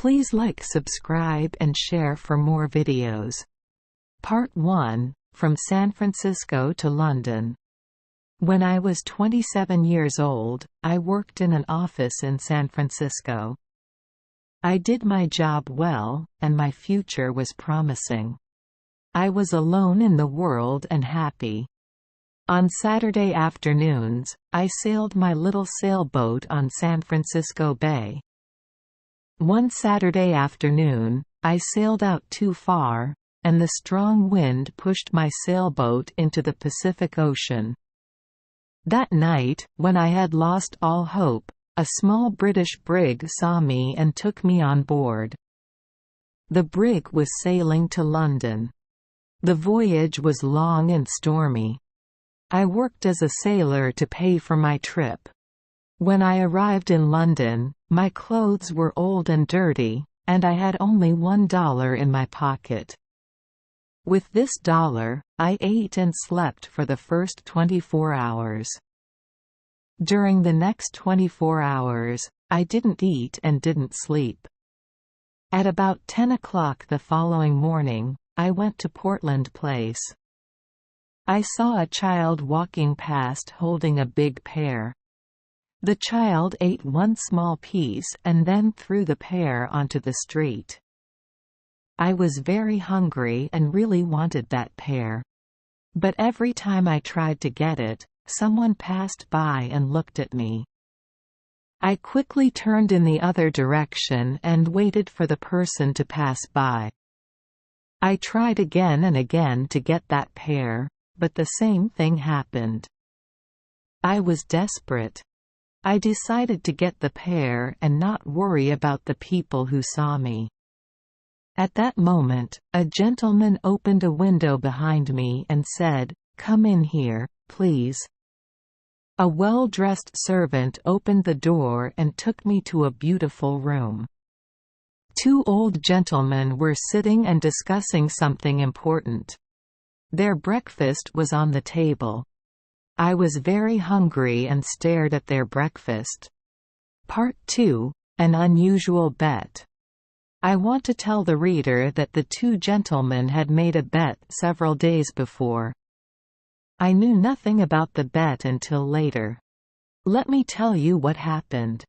Please like, subscribe and share for more videos. Part 1, From San Francisco to London. When I was 27 years old, I worked in an office in San Francisco. I did my job well, and my future was promising. I was alone in the world and happy. On Saturday afternoons, I sailed my little sailboat on San Francisco Bay. One Saturday afternoon, I sailed out too far, and the strong wind pushed my sailboat into the Pacific Ocean. That night, when I had lost all hope, a small British brig saw me and took me on board. The brig was sailing to London. The voyage was long and stormy. I worked as a sailor to pay for my trip. When I arrived in London, my clothes were old and dirty, and I had only $1 in my pocket. With this dollar, I ate and slept for the first 24 hours. During the next 24 hours, I didn't eat and didn't sleep. At about 10 o'clock the following morning, I went to Portland Place. I saw a child walking past holding a big pear. The child ate one small piece and then threw the pear onto the street. I was very hungry and really wanted that pear. But every time I tried to get it, someone passed by and looked at me. I quickly turned in the other direction and waited for the person to pass by. I tried again and again to get that pear, but the same thing happened. I was desperate. I decided to get the pear and not worry about the people who saw me. At that moment, a gentleman opened a window behind me and said, "Come in here, please." A well-dressed servant opened the door and took me to a beautiful room. Two old gentlemen were sitting and discussing something important. Their breakfast was on the table. I was very hungry and stared at their breakfast. Part 2, An Unusual Bet. I want to tell the reader that the two gentlemen had made a bet several days before. I knew nothing about the bet until later. Let me tell you what happened.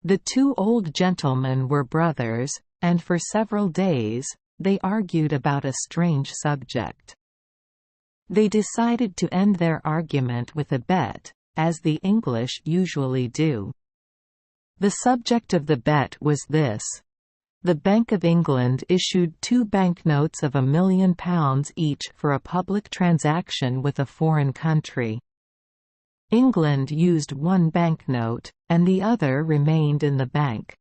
The two old gentlemen were brothers, and for several days, they argued about a strange subject. They decided to end their argument with a bet, as the English usually do. The subject of the bet was this. The Bank of England issued 2 banknotes of £1 million each for a public transaction with a foreign country. England used one banknote, and the other remained in the bank.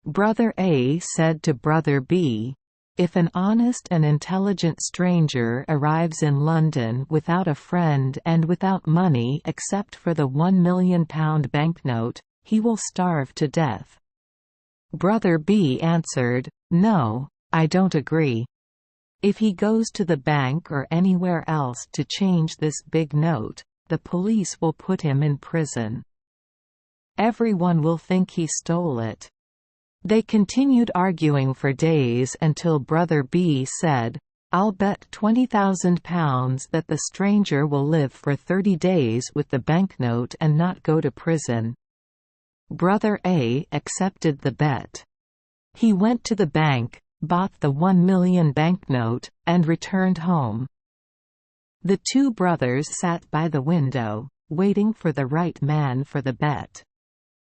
Brother A said to Brother B, "If an honest and intelligent stranger arrives in London without a friend and without money except for the £1 million banknote, he will starve to death." Brother B answered, "No, I don't agree. If he goes to the bank or anywhere else to change this big note, the police will put him in prison. Everyone will think he stole it." They continued arguing for days until Brother B said, "I'll bet £20,000 that the stranger will live for 30 days with the banknote and not go to prison." Brother A accepted the bet. He went to the bank, bought the £1 million banknote, and returned home. The two brothers sat by the window, waiting for the right man for the bet.